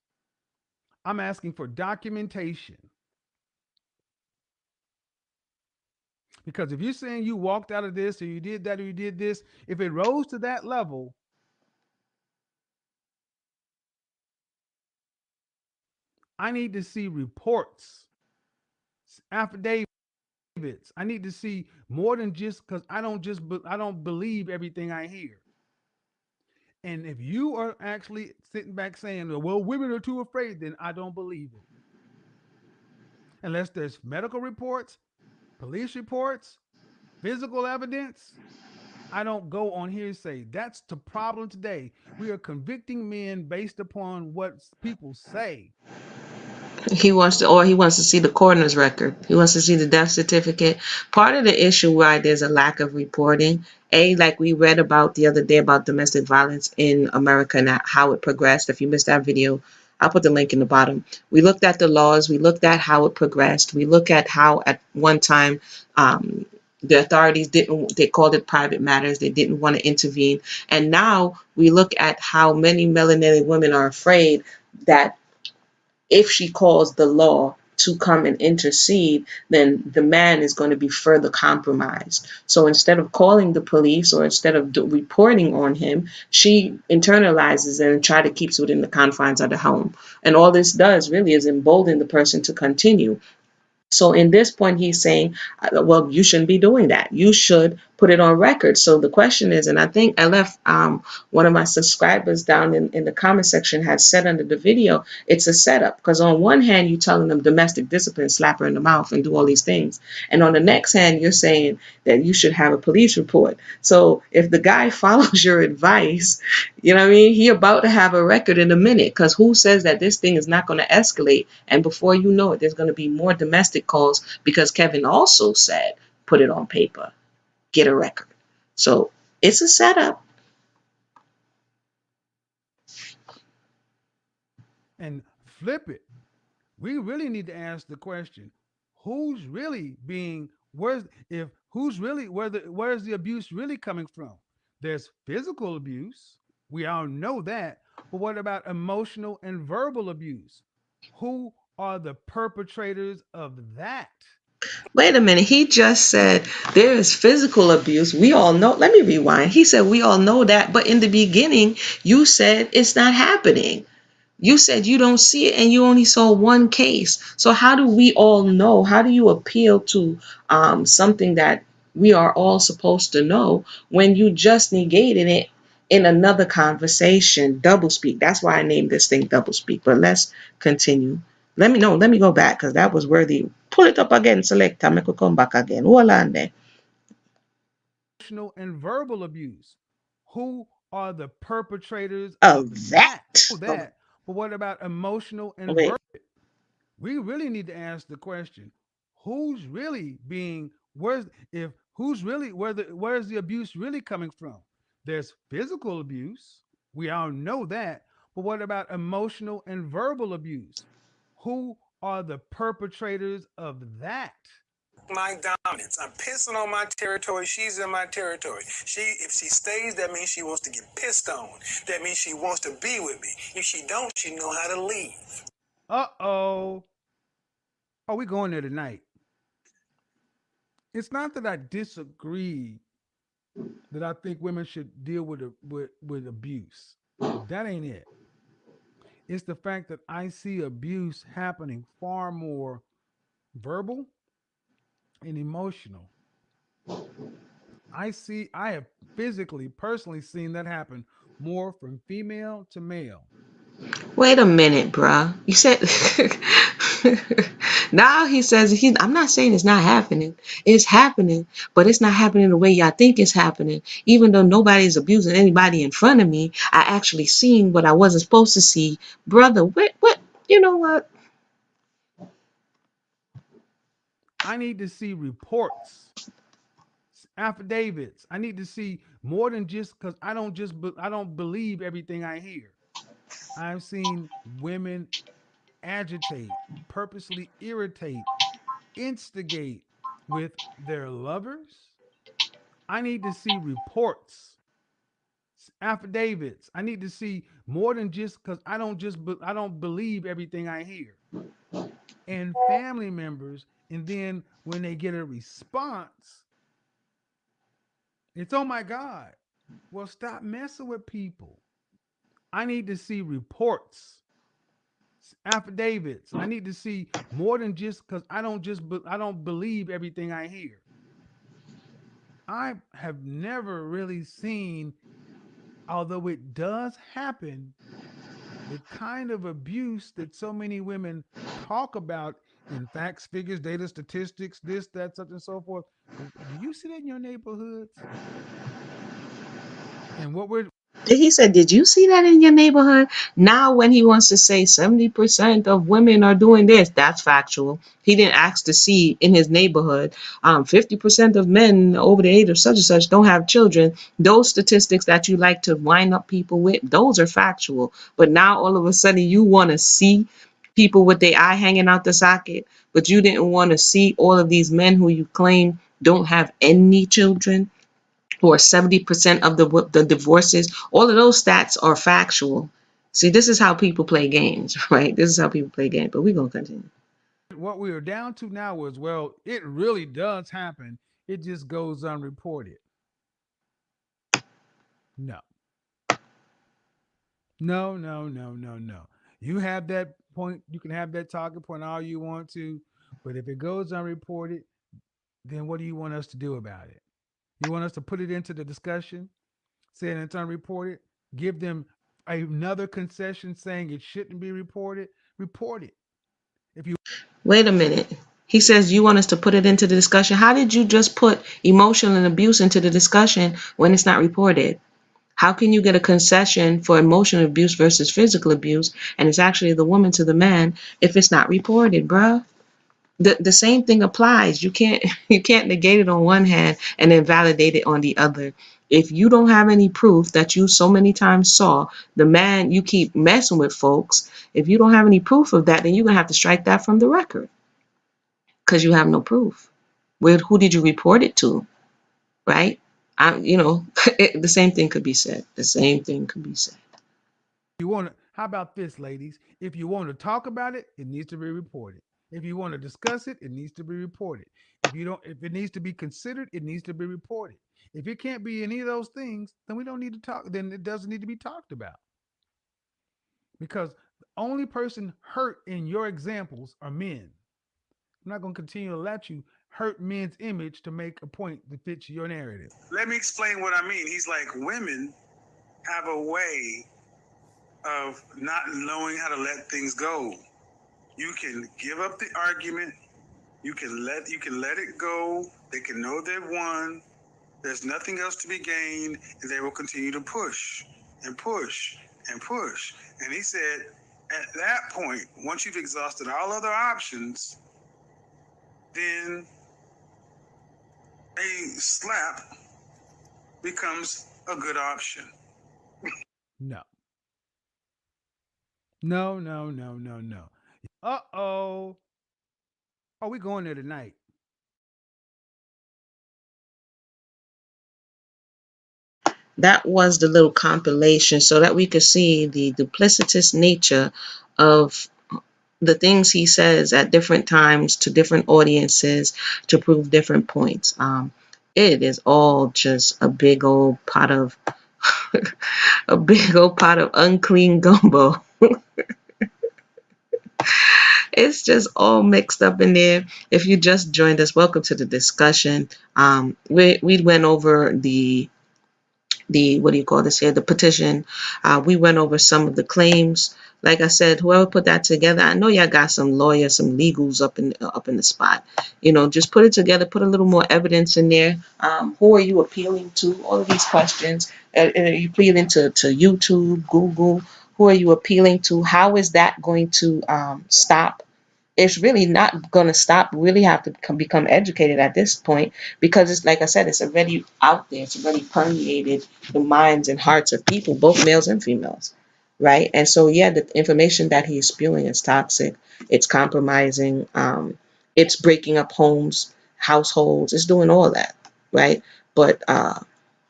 I'm asking for documentation. Because if you're saying you walked out of this or you did that or you did this, if it rose to that level, I need to see reports, affidavits. I need to see more than just because I don't believe everything I hear. And if you are actually sitting back saying, well, women are too afraid, then I don't believe it. Unless there's medical reports, police reports, physical evidence, I don't go on hearsay. That's the problem today. We are convicting men based upon what people say. He wants to see the coroner's record. He wants to see the death certificate. Part of the issue why there's a lack of reporting, like we read about the other day about domestic violence in America and how it progressed. If you missed that video, I'll put the link in the bottom. We looked at the laws. We looked at how it progressed. We look at how at one time the authorities they called it private matters. They didn't want to intervene. And now we look at how many melanated women are afraid that if she calls the law to come and intercede, then the man is going to be further compromised. So instead of calling the police or instead of reporting on him, she internalizes it and try to keep it within the confines of the home. And all this does really is embolden the person to continue. So in this point, he's saying, well, you shouldn't be doing that. You should put it on record. So the question is, and I think I left one of my subscribers down in the comment section had said under the video, it's a setup. Because on one hand, you're telling them domestic discipline, slap her in the mouth and do all these things. And on the next hand, you're saying that you should have a police report. So if the guy follows your advice, you know what I mean? He about to have a record in a minute, because who says that this thing is not going to escalate? And before you know it, there's going to be more domestic calls, because Kevin also said, put it on paper, get a record. So it's a setup. And flip it. We really need to ask the question, who's really being, where's the abuse really coming from? There's physical abuse. We all know that. But what about emotional and verbal abuse? Who are the perpetrators of that? Wait a minute. He just said there is physical abuse. We all know. Let me rewind. He said we all know that. But in the beginning, you said it's not happening. You said you don't see it, and you only saw one case. So how do we all know? How do you appeal to something that we are all supposed to know when you just negated it in another conversation? Double speak. That's why I named this thing double speak. But let's continue. Let me go back, because that was worthy. Pull it up again, select. I could come back again. Hold on there. Emotional and verbal abuse. Who are the perpetrators Of of that. that? But what about emotional and Wait. verbal? We really need to ask the question, who's really being, where's the abuse really coming from? There's physical abuse. We all know that. But what about emotional and verbal abuse? Who are the perpetrators of that? My dominance. I'm pissing on my territory. She's in my territory. If she stays, that means she wants to get pissed on. That means she wants to be with me. If she don't, she know how to leave. Uh-oh. Are we going there tonight? It's not that I disagree that I think women should deal with abuse. That ain't it. It's the fact that I see abuse happening far more verbal and emotional. I have personally seen that happen more from female to male. Wait a minute, bruh. You said now he says I'm not saying it's not happening. It's happening, but it's not happening the way y'all think it's happening. Even though nobody's abusing anybody in front of me, I actually seen what I wasn't supposed to see. Brother, what you know what? I need to see reports, affidavits. I need to see more than just because I don't believe everything I hear. I've seen women agitate, purposely irritate, instigate with their lovers. I need to see reports, affidavits. I need to see more than just because I don't believe everything I hear. And family members, and then when they get a response, it's, oh my God. Well, stop messing with people. I need to see reports, affidavits. I need to see more than just because I don't believe everything I hear. I have never really seen, although it does happen, the kind of abuse that so many women talk about in facts, figures, data, statistics, this, that, such and so forth. Do you see that in your neighborhoods? And what we're He said, did you see that in your neighborhood? Now, when he wants to say 70% of women are doing this, that's factual. He didn't ask to see in his neighborhood, 50% of men over the age of such and such don't have children. Those statistics that you like to wind up people with, those are factual. But now all of a sudden you want to see people with their eye hanging out the socket, but you didn't want to see all of these men who you claim don't have any children, or 70% of the divorces. All of those stats are factual. See, this is how people play games, right? This is how people play games, but we're going to continue. what we are down to now is, well, it really does happen. It just goes unreported. No. No, no, no, no, no. You have that point, you can have that talking point all you want to, But if it goes unreported, then what do you want us to do about it? You want us to put it into the discussion, saying it's unreported, give them another concession saying it shouldn't be reported? Report it. If you Wait a minute. He says you want us to put it into the discussion. How did you just put emotional abuse into the discussion when it's not reported? How can you get a concession for emotional abuse versus physical abuse, and it's actually the woman to the man, if it's not reported, bruh? The same thing applies. You can't you can't negate it on one hand and then validate it on the other. If you don't have any proof that you so many times saw the man, you keep messing with folks. If you don't have any proof of that, then you're gonna have to strike that from the record because you have no proof. Who did you report it to? Right? The same thing could be said. The same thing could be said. want to, how about this, ladies? If you want to talk about it, it needs to be reported. If you want to discuss it, it needs to be reported. If it needs to be considered, it needs to be reported. If it can't be any of those things, then we don't need to talk. Then it doesn't need to be talked about, because the only person hurt in your examples are men. I'm not going to continue to let you hurt men's image to make a point that fits your narrative. Let me explain what I mean. He's like, women have a way of not knowing how to let things go. You can give up the argument. You can let it go. They can know they've won. There's nothing else to be gained, and they will continue to push and push and push. And he said, at that point, once you've exhausted all other options, then a slap becomes a good option. No. No, no, no, no, no. Uh-oh. Oh, we going there tonight. That was the little compilation so that we could see the duplicitous nature of the things he says at different times to different audiences to prove different points. It is all just a big old pot of a big old pot of unclean gumbo. It's just all mixed up in there. If you just joined us, welcome to the discussion. We went over the what do you call this here, the petition. We went over some of the claims. Like I said, whoever put that together, I know y'all got some lawyers, some legals up in the spot. Just put it together, put a little more evidence in there. Who are you appealing to? All of these questions. Are you appealing to YouTube, Google? Who are you appealing to? How is that going to stop? It's really not going to stop. We really have to become educated at this point, because it's like I said, it's already out there. It's already permeated the minds and hearts of people, both males and females, right? And so, yeah, the information that he's spewing is toxic. It's compromising. It's breaking up homes, households. It's doing all that, right? But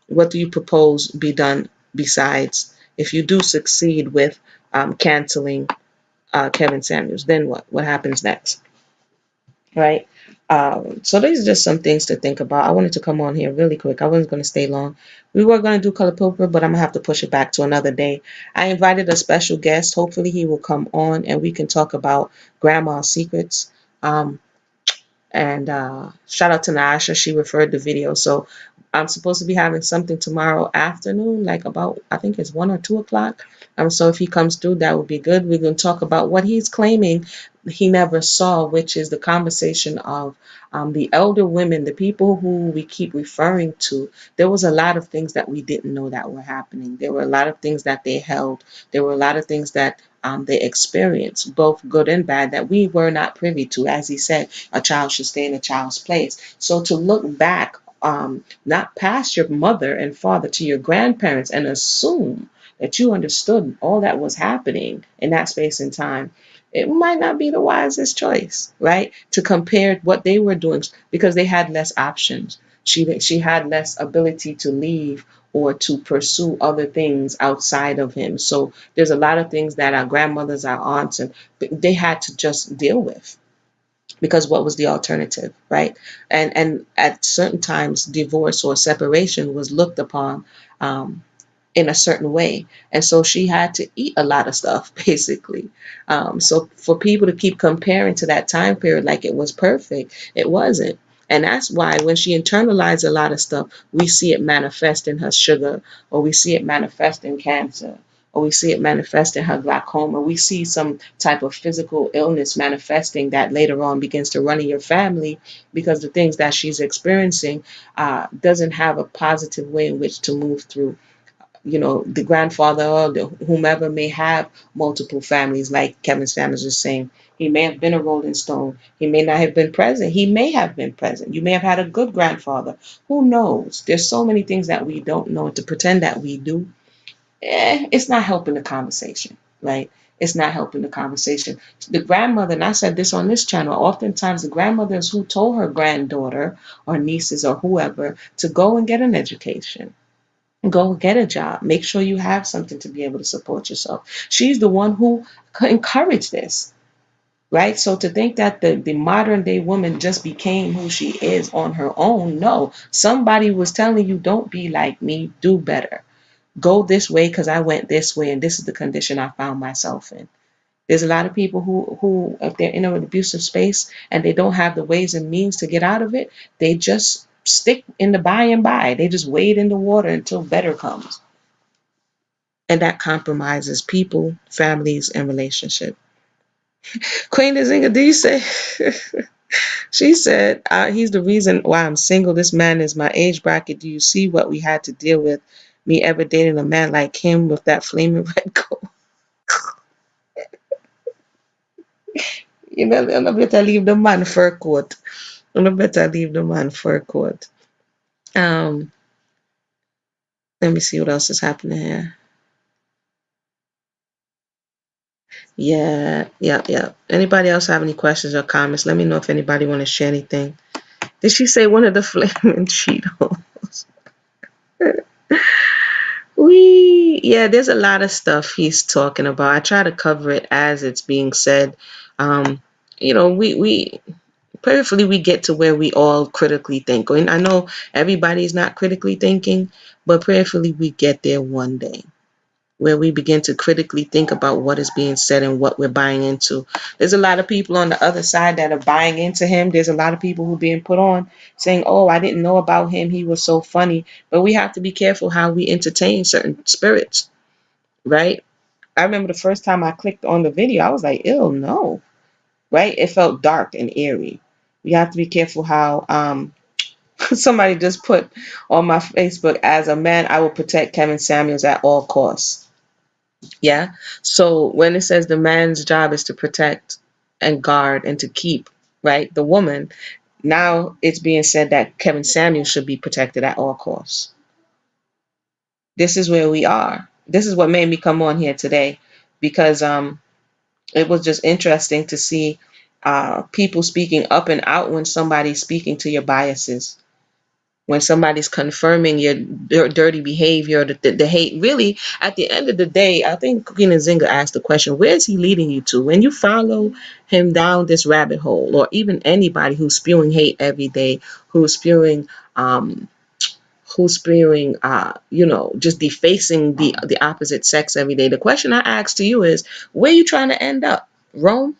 what do you propose be done besides, if you do succeed with canceling Kevin Samuels, then what? What happens next, right? So these are just some things to think about. I wanted to come on here really quick. I wasn't going to stay long. We were going to do Color Purple, but I'm going to have to push it back to another day. I invited a special guest. Hopefully he will come on and we can talk about grandma's secrets. And shout out to Naasha. She referred the video. So I'm supposed to be having something tomorrow afternoon, like about, I think it's 1 or 2 o'clock. So if he comes through, that would be good. We're going to talk about what he's claiming he never saw, which is the conversation of the elder women, the people who we keep referring to. There was a lot of things that we didn't know that were happening. There were a lot of things that they held. There were a lot of things that they experienced, both good and bad, that we were not privy to. As he said, a child should stay in a child's place. So to look back, not past your mother and father, to your grandparents, and assume that you understood all that was happening in that space and time, it might not be the wisest choice, right? To compare what they were doing, because they had less options. She had less ability to leave or to pursue other things outside of him. So there's a lot of things that our grandmothers, our aunts, and they had to just deal with, because what was the alternative, right? And at certain times, divorce or separation was looked upon in a certain way. And so she had to eat a lot of stuff, basically. So for people to keep comparing to that time period like it was perfect, it wasn't. And that's why when she internalized a lot of stuff, we see it manifest in her sugar, or we see it manifest in cancer, or we see it manifest in her glaucoma. We see some type of physical illness manifesting that later on begins to run in your family, because the things that she's experiencing doesn't have a positive way in which to move through. The grandfather or whomever may have multiple families, like Kevin Samuels is saying. He may have been a Rolling Stone. He may not have been present. He may have been present. You may have had a good grandfather. Who knows? There's so many things that we don't know. To pretend that we do, it's not helping the conversation, right? It's not helping the conversation. The grandmother, and I said this on this channel, oftentimes the grandmother is who told her granddaughter or nieces or whoever to go and get an education. Go get a job. Make sure you have something to be able to support yourself. She's the one who encouraged this, right? So to think that the modern day woman just became who she is on her own, no. Somebody was telling you, don't be like me, do better. Go this way because I went this way and this is the condition I found myself in. There's a lot of people who, if they're in an abusive space and they don't have the ways and means to get out of it, they just stick in the by and by. They just wade in the water until better comes. And that compromises people, families, and relationship. Queen Nzinga D said, she said, he's the reason why I'm single. This man is my age bracket. Do you see what we had to deal with? Me ever dating a man like him with that flaming red coat? I better leave the man fur coat. I better leave the man fur coat. Let me see what else is happening here. Yeah. Anybody else have any questions or comments? Let me know if anybody want to share anything. Did she say one of the flaming Cheetos? There's a lot of stuff he's talking about. I try to cover it as it's being said. We prayerfully we get to where we all critically think. And I know everybody's not critically thinking, but prayerfully we get there one day, where we begin to critically think about what is being said and what we're buying into. There's a lot of people on the other side that are buying into him. There's a lot of people who are being put on saying, oh, I didn't know about him. He was so funny. But we have to be careful how we entertain certain spirits, right? I remember the first time I clicked on the video, I was like, ew, no, right? It felt dark and eerie. We have to be careful how somebody just put on my Facebook, as a man, I will protect Kevin Samuels at all costs. Yeah. So when it says the man's job is to protect and guard and to keep, right, the woman, now it's being said that Kevin Samuels should be protected at all costs. This is where we are. This is what made me come on here today, because it was just interesting to see people speaking up and out when somebody's speaking to your biases. When somebody's confirming your dirty behavior, the hate. Really, at the end of the day, I think Queen Nzinga asked the question, where is he leading you to? When you follow him down this rabbit hole, or even anybody who's spewing hate every day, who's spewing just defacing the opposite sex every day, the question I ask to you is, where are you trying to end up? Rome?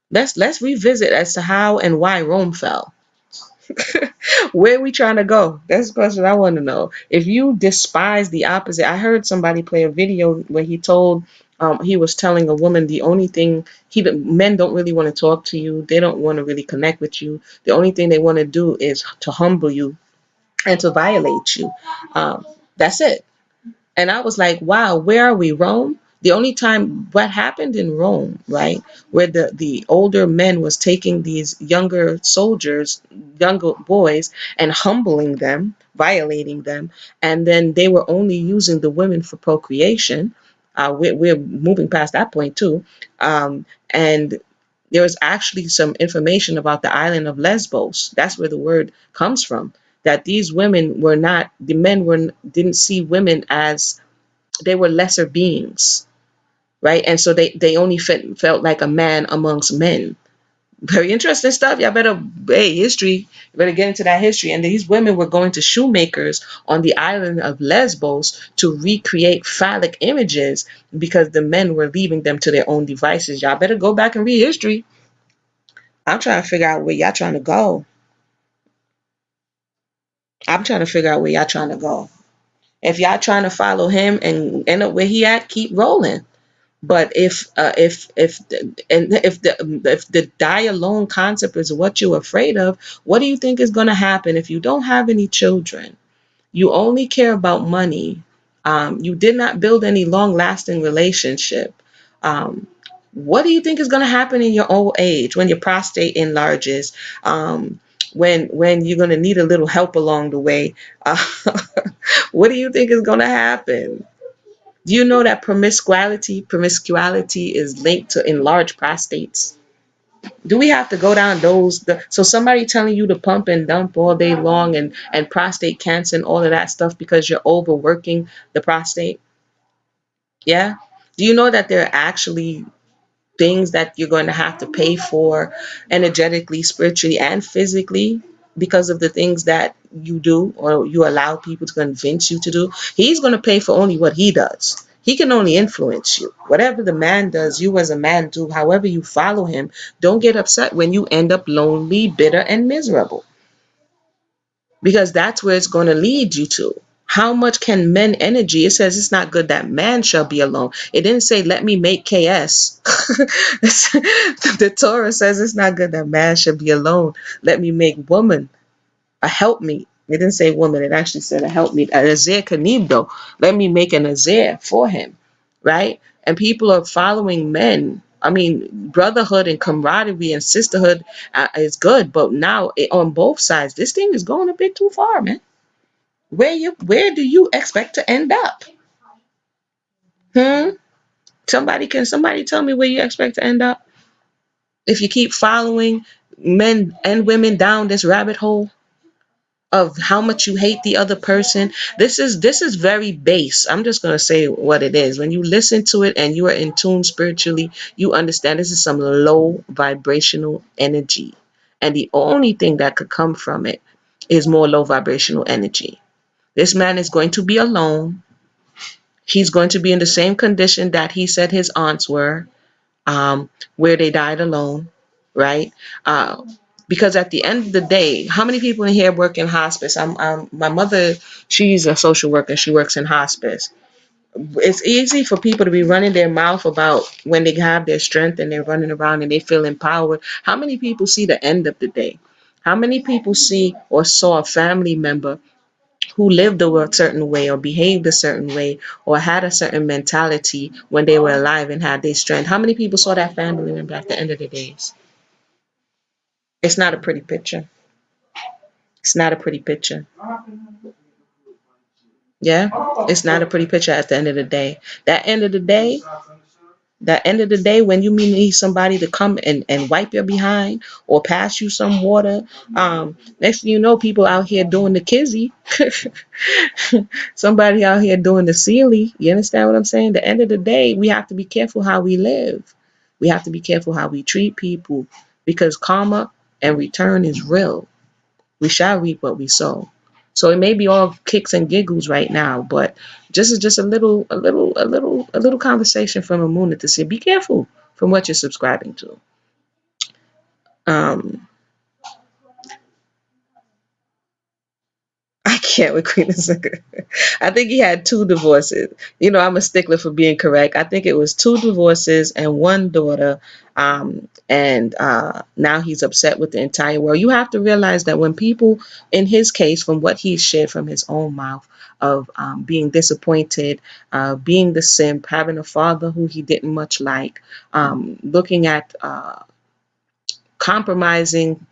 Let's revisit as to how and why Rome fell. Where are we trying to go? That's the question I want to know. If you despise the opposite, I heard somebody play a video where he was telling a woman the only thing men don't really want to talk to you. They don't want to really connect with you. The only thing they want to do is to humble you and to violate you. That's it. And I was like, wow, where are we, Rome? The only time what happened in Rome, right, where the older men was taking these younger soldiers, younger boys, and humbling them, violating them, and then they were only using the women for procreation. We're moving past that point too. And there was actually some information about the island of Lesbos. That's where the word comes from. That these women were not, the men didn't see women as, they were lesser beings, right? And so they only felt like a man amongst men, Very interesting stuff. Y'all better, hey, history. You better get into that history. And these women were going to shoemakers on the island of Lesbos to recreate phallic images because the men were leaving them to their own devices. Y'all better go back and read history. I'm trying to figure out where y'all trying to go. I'm trying to figure out where y'all trying to go. If y'all trying to follow him and end up where he at, keep rolling. But if the die alone concept is what you're afraid of, what do you think is going to happen if you don't have any children? You only care about money. You did not build any long-lasting relationship. What do you think is going to happen in your old age when your prostate enlarges? When you're going to need a little help along the way? What do you think is going to happen? Do you know that promiscuity is linked to enlarged prostates? Do we have to go down so somebody telling you to pump and dump all day long and prostate cancer and all of that stuff because you're overworking the prostate? Yeah. Do you know that there are actually things that you're going to have to pay for energetically, spiritually, and physically because of the things that you do or you allow people to convince you to do? He's going to pay for only what he does. He can only influence you. Whatever the man does, you as a man do. However you follow him, don't get upset when you end up lonely, bitter, and miserable, because that's where it's going to lead you to. How much can men energy? It says it's not good that man shall be alone. It didn't say let me make KS. The Torah says it's not good that man should be alone. Let me make woman a helpmeet. It didn't say woman. It actually said a helpmeet. A Nazir Kanibdo. Let me make a Nazir for him. Right? And people are following men. I mean, brotherhood and camaraderie and sisterhood is good. But now on both sides, this thing is going a bit too far, man. Where do you expect to end up? Somebody tell me where you expect to end up if you keep following men and women down this rabbit hole of how much you hate the other person. This is very base. I'm just going to say what it is. When you listen to it and you are in tune spiritually, you understand this is some low vibrational energy, and the only thing that could come from it is more low vibrational energy. This man is going to be alone. He's going to be in the same condition that he said his aunts were, where they died alone, right? Because at the end of the day, how many people in here work in hospice? My mother, she's a social worker. She works in hospice. It's easy for people to be running their mouth about when they have their strength and they're running around and they feel empowered. How many people see the end of the day? How many people see or saw a family member who lived a certain way or behaved a certain way or had a certain mentality when they were alive and had their strength? How many people saw that family member at the end of the days? It's not a pretty picture. It's not a pretty picture. Yeah, it's not a pretty picture at the end of the day. That end of the day, when you need somebody to come and wipe your behind or pass you some water, next thing you know, people out here doing the kizzy. Somebody out here doing the sealy. You understand what I'm saying? The end of the day, we have to be careful how we live. We have to be careful how we treat people, because karma and return is real. We shall reap what we sow. So it may be all kicks and giggles right now, but just a little conversation from Amuna to say, be careful from what you're subscribing to. I can't with Queen Azaka. I think he had 2 divorces. You know, I'm a stickler for being correct. I think it was 2 divorces and 1 daughter. And now he's upset with the entire world. You have to realize that when people, in his case, from what he shared from his own mouth, of being disappointed, being the simp, having a father who he didn't much like, looking at compromising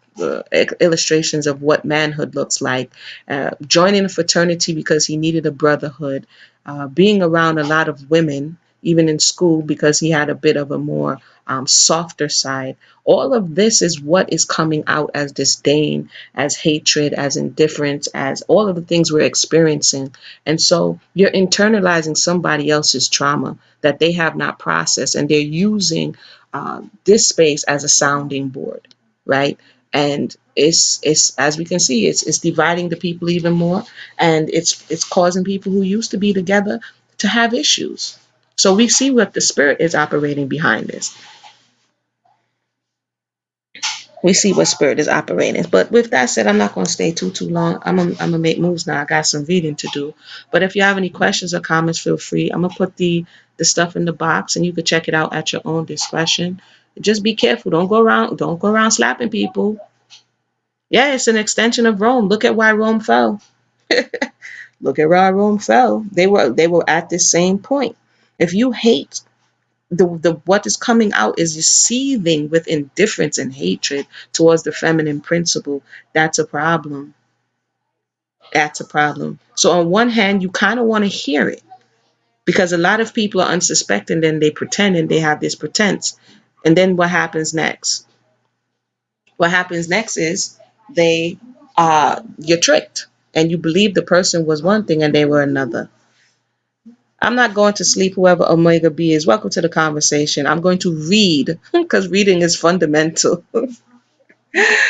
illustrations of what manhood looks like, joining a fraternity because he needed a brotherhood, being around a lot of women, even in school, because he had a bit of a more softer side. All of this is what is coming out as disdain, as hatred, as indifference, as all of the things we're experiencing. And so you're internalizing somebody else's trauma that they have not processed, and they're using this space as a sounding board. right? And it's as we can see, it's dividing the people even more, and it's causing people who used to be together to have issues. So we see what the spirit is operating behind this. We see what spirit is operating. But with that said, I'm not going to stay too long. I'm gonna make moves now. I got some reading to do. But if you have any questions or comments, feel free. I'm gonna put the stuff in the box, and you can check it out at your own discretion. Just be careful. Don't go around slapping people. Yeah, it's an extension of Rome. Look at why Rome fell. Look at why Rome fell. They were at this same point. If you hate, the what is coming out is you seething with indifference and hatred towards the feminine principle. That's a problem. That's a problem. So on one hand, you kind of want to hear it, because a lot of people are unsuspecting, then they pretend, and they have this pretense. And then what happens next? What happens next is they you're tricked, and you believe the person was one thing and they were another. I'm not going to sleep, whoever Omega B is. Welcome to the conversation. I'm going to read because reading is fundamental.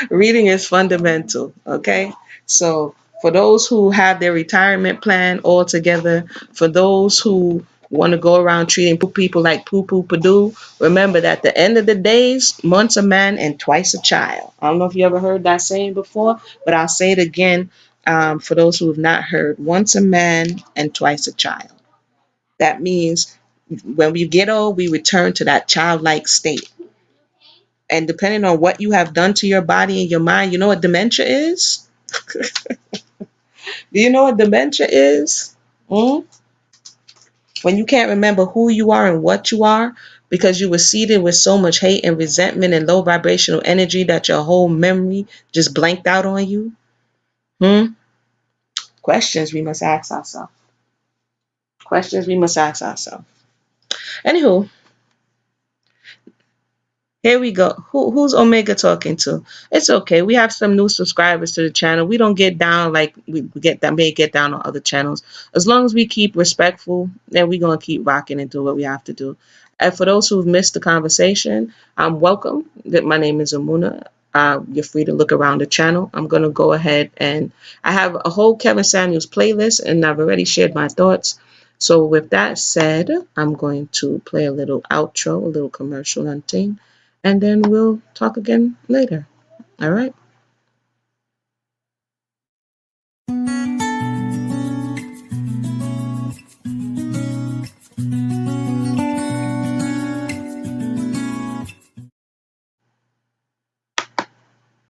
Reading is fundamental. Okay. So for those who have their retirement plan all together, for those who want to go around treating people like poo poo padoo, remember that at the end of the days, once a man and twice a child. I don't know if you ever heard that saying before, but I'll say it again for those who have not heard. Once a man and twice a child. That means when we get old, we return to that childlike state. And depending on what you have done to your body and your mind, you know what dementia is? Do you know what dementia is? Mm? When you can't remember who you are and what you are because you were seeded with so much hate and resentment and low vibrational energy that your whole memory just blanked out on you. Questions we must ask ourselves. Questions we must ask ourselves. Anywho, here we go. Who's Omega talking to? It's okay. We have some new subscribers to the channel. We don't get down like we may get down on other channels. As long as we keep respectful, then we're going to keep rocking and do what we have to do. And for those who've missed the conversation, welcome. My name is Amuna. You're free to look around the channel. I'm going to go ahead and I have a whole Kevin Samuels playlist, and I've already shared my thoughts. So with that said, I'm going to play a little outro, a little commercial hunting. And then we'll talk again later. All right.